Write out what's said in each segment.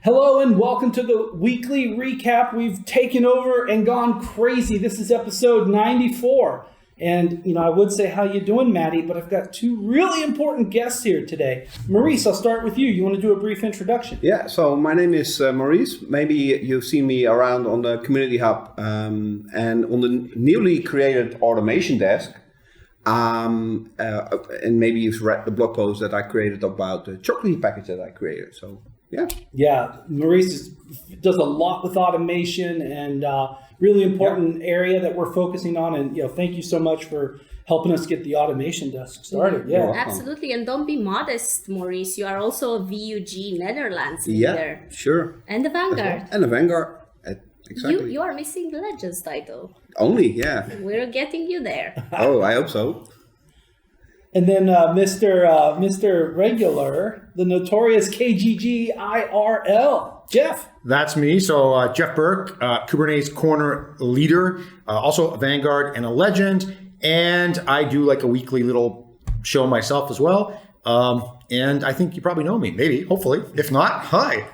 Hello and welcome to the weekly recap. We've taken over and gone crazy. This is episode 94. And, I would say, how you doing, Madi? But I've got two really important guests here today. Maurice, I'll start with you. You want to do a brief introduction? Yeah, so my name is Maurice. Maybe you've seen me around on the Community Hub and on the newly created automation desk. And maybe you've read the blog post that I created about the chocolate package that I created. So, yeah. Yeah, Maurice does a lot with automation and really important area that we're focusing on. And, thank you so much for helping us get the automation desk started. Yeah, absolutely. And don't be modest, Maurice. You are also a VUG Netherlands leader. Yeah, sure. And the Vanguard. And the Vanguard. Exactly. You are missing the Legends title. Only, yeah. We're getting you there. Oh, I hope so. And then Mr. Regular, the notorious KGG IRL, Jeff. That's me. So Jeff Burke, Kubernetes Corner leader, also a Vanguard and a Legend. And I do like a weekly little show myself as well. And I think you probably know me, maybe, hopefully. If not, hi.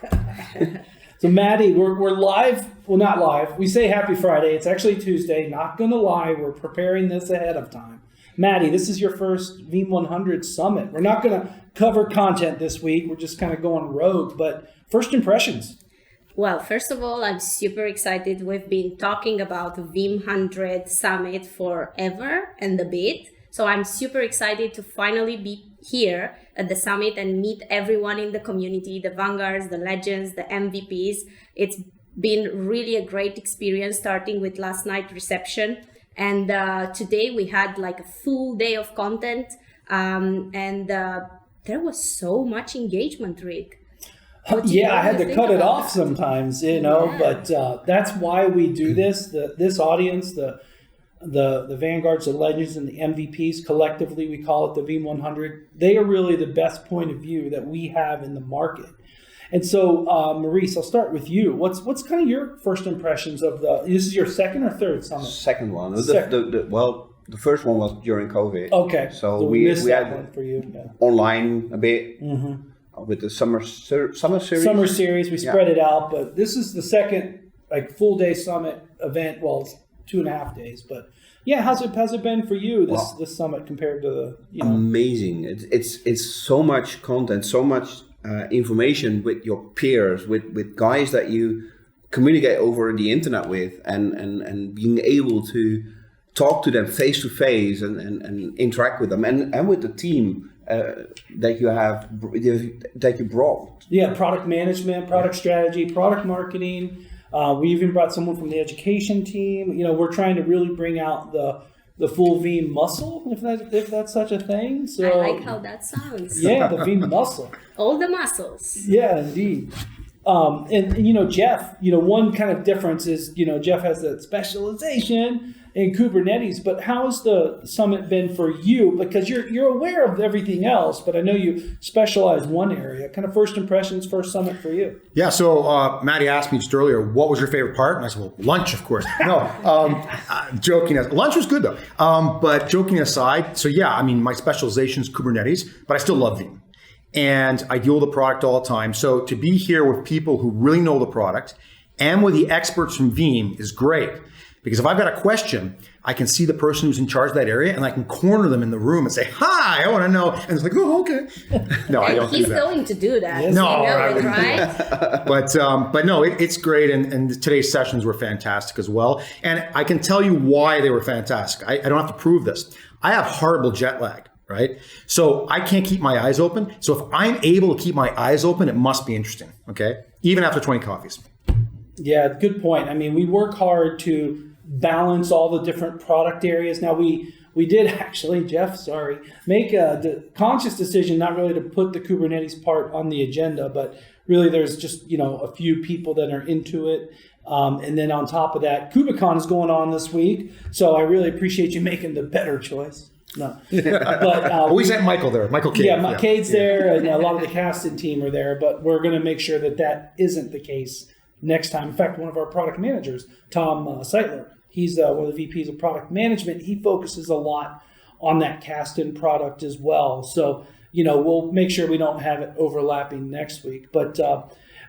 So Madi, we're live. Well, not live. We say happy Friday. It's actually Tuesday. Not going to lie. We're preparing this ahead of time. Madi, this is your first Veeam 100 Summit. We're not going to cover content this week. We're just kind of going rogue. But first impressions. Well, first of all, I'm super excited. We've been talking about the Veeam 100 Summit forever and a bit. So I'm super excited to finally be here at the summit and meet everyone in the community, the Vanguards, the Legends, the MVPs. It's been really a great experience, starting with last night's reception. And today we had like a full day of content. And there was so much engagement, Rick. Yeah, I had to cut it off sometimes, but that's why we do this. This audience, the Vanguards, the Legends, and the MVPs, collectively, we call it the Veeam 100. They are really the best point of view that we have in the market. And so, Maurice, I'll start with you. What's kind of your first impressions of this is your second or third summit? Second one. The first one was during COVID. Okay. So we had one for you. Yeah. Online a bit with the summer series. Summer series, we spread it out, but this is the second full day summit event. Well, it's 2.5 days, but yeah, how's it been for you this summit compared to the amazing. It's so much content, so much information with your peers, with guys that you communicate over the internet with, and being able to talk to them face to face and interact with them and with the team that you brought. Yeah, product management, product strategy, product marketing. We even brought someone from the education team. We're trying to really bring out the full Veeam muscle, if that's such a thing. So I like how that sounds. Yeah, the Veeam muscle. All the muscles. Yeah, indeed. And Jeff, one kind of difference is, Jeff has that specialization in Kubernetes, but how's the summit been for you? Because you're aware of everything else, but I know you specialize one area. Kind of first impressions, first summit for you. Yeah, so Madi asked me just earlier, what was your favorite part? And I said, well, lunch, of course. No, joking. Lunch was good, though. But joking aside, so yeah, my specialization is Kubernetes, but I still love Veeam. And I deal with the product all the time. So to be here with people who really know the product and with the experts from Veeam is great. Because if I've got a question, I can see the person who's in charge of that area and I can corner them in the room and say, hi, I want to know. And it's like, oh, okay. No, I don't do that. He's going to do that. Yes. No, I know it, right? But no, it's great. And today's sessions were fantastic as well. And I can tell you why they were fantastic. I don't have to prove this. I have horrible jet lag. Right? So I can't keep my eyes open. So if I'm able to keep my eyes open, it must be interesting. Okay. Even after 20 coffees. Yeah, good point. We work hard to balance all the different product areas. Now we did actually, Jeff, make a conscious decision not really to put the Kubernetes part on the agenda, but really there's just, a few people that are into it. And then on top of that, KubeCon is going on this week. So I really appreciate you making the better choice. No, but we sent Michael there. Michael Cade. Yeah, Cade's there, and a lot of the casting team are there. But we're going to make sure that isn't the case next time. In fact, one of our product managers, Tom Seitler, he's one of the VPs of product management. He focuses a lot on that cast-in product as well. So we'll make sure we don't have it overlapping next week. But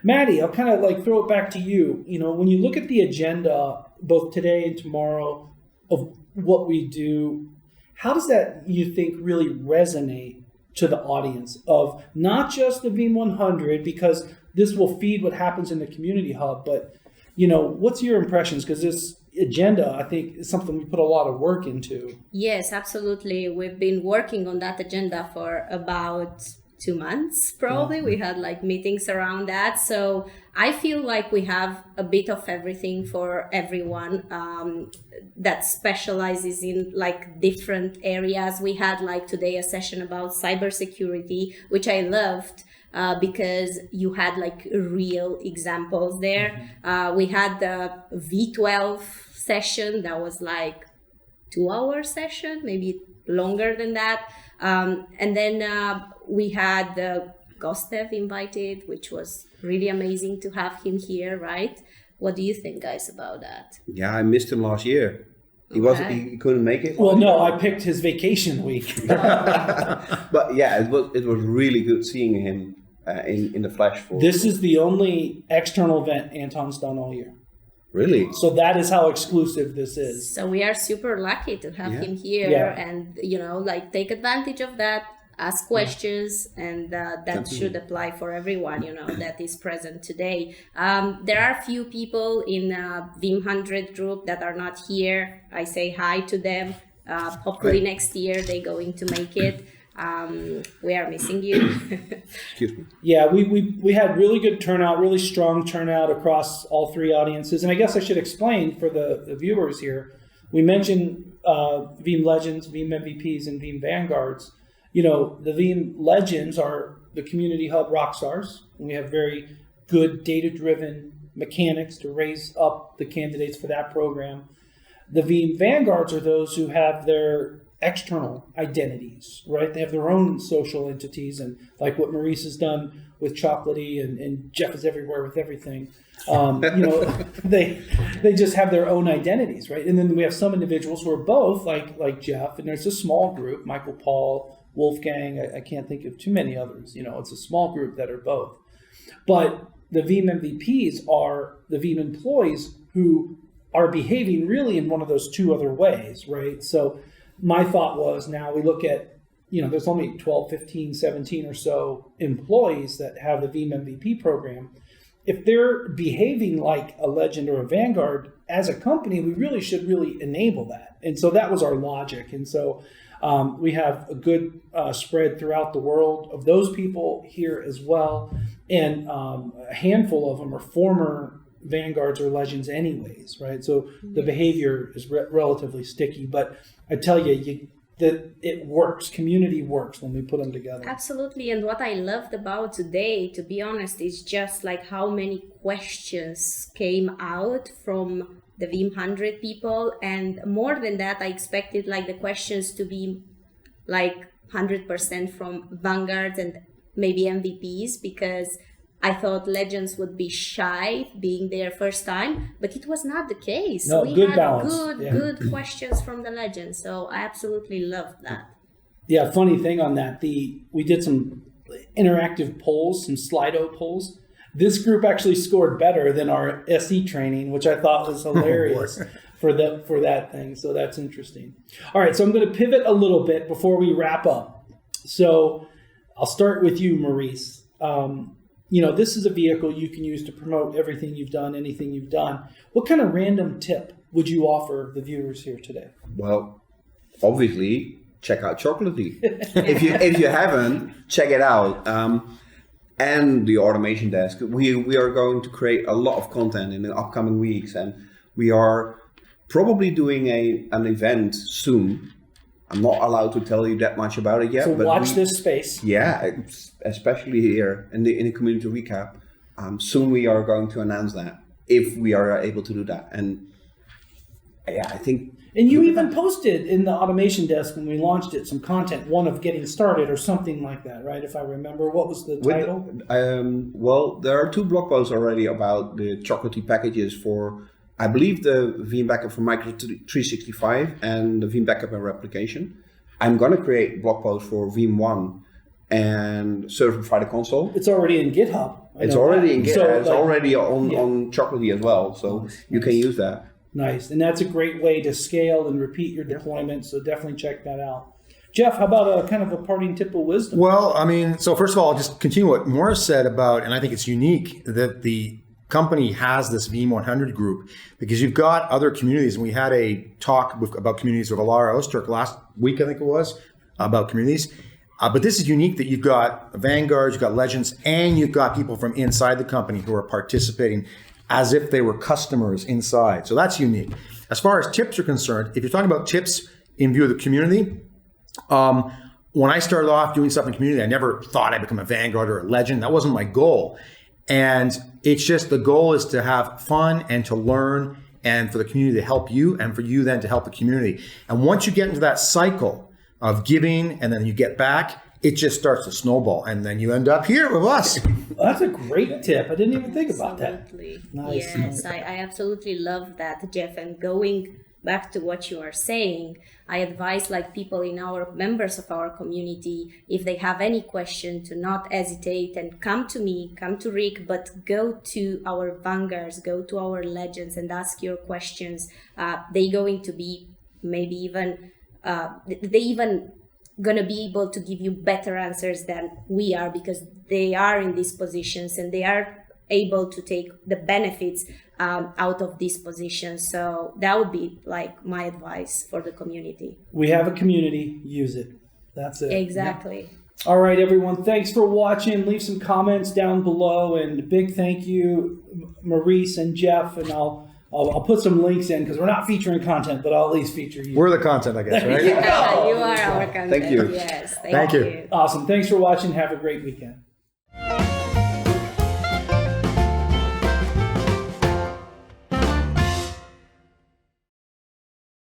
Madi, I'll kind of like throw it back to you. When you look at the agenda, both today and tomorrow, of what we do, how does that, you think, really resonate to the audience of not just the Veeam 100, because this will feed what happens in the community hub, but what's your impressions? Because this agenda, I think, is something we put a lot of work into. Yes, absolutely. We've been working on that agenda for about 2 months, probably. Yeah. We had like meetings around that. So I feel like we have a bit of everything for everyone that specializes in like different areas. We had like today a session about cybersecurity, which I loved. Because you had like real examples there. We had the V12 session that was like 2-hour session, maybe longer than that. And then we had Gostev invited, which was really amazing to have him here, right? What do you think, guys, about that? Yeah, I missed him last year. He couldn't make it. Well, no, I picked his vacation week. But yeah, it was really good seeing him in the flesh. This is the only external event Anton's done all year. Really? So that is how exclusive this is. So we are super lucky to have him here, and like take advantage of that, ask questions, and that should apply for everyone that is present today. There are a few people in Veeam 100 group that are not here. I say hi to them. Hopefully next year they're going to make it. We are missing you. Excuse me. Yeah, we had really good turnout, really strong turnout across all three audiences. And I guess I should explain for the viewers here. We mentioned Veeam Legends, Veeam MVPs, and Veeam Vanguards. The Veeam Legends are the community hub rock stars. And we have very good data-driven mechanics to raise up the candidates for that program. The Veeam Vanguards are those who have their external identities, right? They have their own social entities, and like what Maurice has done with Chocolatey and Jeff is everywhere with everything. They just have their own identities, right? And then we have some individuals who are both like Jeff, and there's a small group, Michael, Paul, Wolfgang, I can't think of too many others. It's a small group that are both. But the Veeam MVPs are the Veeam employees who are behaving really in one of those two other ways, right? So my thought was, now we look at, there's only 12, 15, 17 or so employees that have the Veeam MVP program. If they're behaving like a Legend or a Vanguard as a company, we really should enable that. And so that was our logic. And so we have a good spread throughout the world of those people here as well. And a handful of them are former Vanguards or Legends anyways, right? So the behavior is relatively sticky, but I tell you, that it works. Community works when we put them together. Absolutely. And what I loved about today, to be honest, is just like how many questions came out from the Veeam 100 people. And more than that, I expected like the questions to be like 100% from Vanguards and maybe MVPs, because I thought Legends would be shy being their first time, but it was not the case. No, we good had balance. Good questions from the Legends. So I absolutely loved that. Yeah, funny thing on that, we did some interactive polls, some Slido polls. This group actually scored better than our SE training, which I thought was hilarious for that thing. So that's interesting. All right, so I'm going to pivot a little bit before we wrap up. So I'll start with you, Maurice. This is a vehicle you can use to promote everything you've done, anything you've done. What kind of random tip would you offer the viewers here today? Well, obviously, check out Chocolatey. if you haven't, check it out. And the automation desk. We are going to create a lot of content in the upcoming weeks, and we are probably doing an event soon. I'm not allowed to tell you that much about it yet. So but watch this space. Yeah, especially here in the community recap. Soon we are going to announce that, if we are able to do that. And yeah, I think. And you even posted in the automation desk when we launched it some content, one of getting started or something like that, right? If I remember, what was the title? Well, there are 2 blog posts already about the Chocolatey packages for, I believe, the Veeam Backup for Micro 365 and the Veeam Backup and Replication. I'm going to create blog posts for Veeam 1 and certify the console. It's already in GitHub. It's already in GitHub. So, It's already on Chocolatey as well, so you can use that. Nice, and that's a great way to scale and repeat your deployment. So definitely check that out. Jeff, how about a kind of a parting tip of wisdom? Well, I mean, so first of all, I'll just continue what Morris said about, and I think it's unique that the company has this Veeam 100 group, because you've got other communities. And we had a talk about communities with Alara Osterk last week, I think it was, about communities. But this is unique that you've got Vanguards, you've got Legends, and you've got people from inside the company who are participating as if they were customers inside. So that's unique. As far as tips are concerned, if you're talking about tips in view of the community, when I started off doing stuff in community, I never thought I'd become a Vanguard or a Legend. That wasn't my goal. And it's just the goal is to have fun and to learn, and for the community to help you, and for you then to help the community. And once you get into that cycle of giving and then you get back, it just starts to snowball, and then you end up here with us. Well, that's a great tip. I didn't even think about that. Absolutely. Nice. Yes, I absolutely love that, Jeff. And going back to what you are saying, I advise like people in our members of our community, if they have any question, to not hesitate and come to me, come to Rick, but go to our Vanguards, go to our Legends and ask your questions. They're going to be maybe even, they even gonna be able to give you better answers than we are, because they are in these positions and they are able to take the benefits out of these positions. So that would be like my advice for the community. We have a community, use it. That's it. Exactly. All right, everyone. Thanks for watching. Leave some comments down below, and a big thank you, Maurice and Jeff. And I'll put some links in because we're not featuring content, but I'll at least feature you. We're the content, I guess, right? You are our content. Thank you. Yes. Thank you. Awesome. Thanks for watching. Have a great weekend.